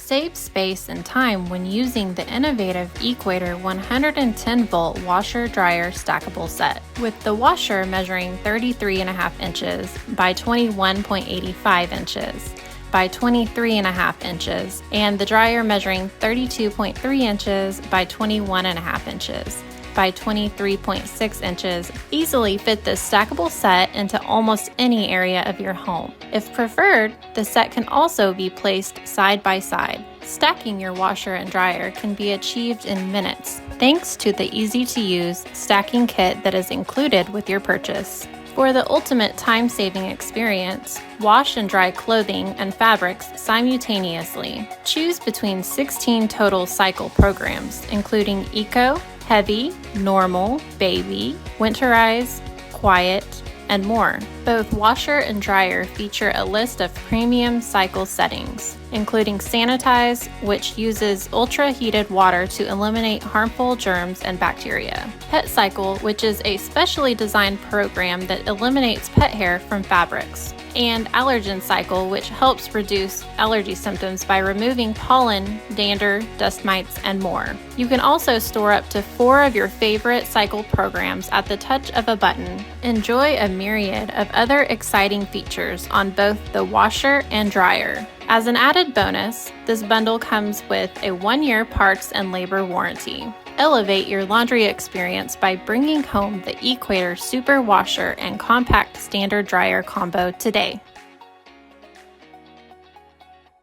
Save space and time when using the innovative Equator 110-volt washer-dryer stackable set, with the washer measuring 33.5 inches by 21.85 inches by 23.5 inches, and the dryer measuring 32.3 inches by 21.5 inches by 23.6 inches. Easily fit this stackable set into almost any area of your home. If preferred, the set can also be placed side by side. Stacking your washer and dryer can be achieved in minutes, thanks to the easy-to-use stacking kit that is included with your purchase. For the ultimate time-saving experience, wash and dry clothing and fabrics simultaneously. Choose between 16 total cycle programs, including Eco, Heavy, Normal, Baby, Winterize, Quiet, and more. Both washer and dryer feature a list of premium cycle settings, including Sanitize, which uses ultra-heated water to eliminate harmful germs and bacteria. Pet Cycle, which is a specially designed program that eliminates pet hair from fabrics. And Allergen Cycle, which helps reduce allergy symptoms by removing pollen, dander, dust mites, and more. You can also store up to 4 of your favorite cycle programs at the touch of a button. Enjoy a myriad of other exciting features on both the washer and dryer. As an added bonus, this bundle comes with a 1-year parts and labor warranty. Elevate your laundry experience by bringing home the Equator Super Washer and Compact Standard Dryer combo today.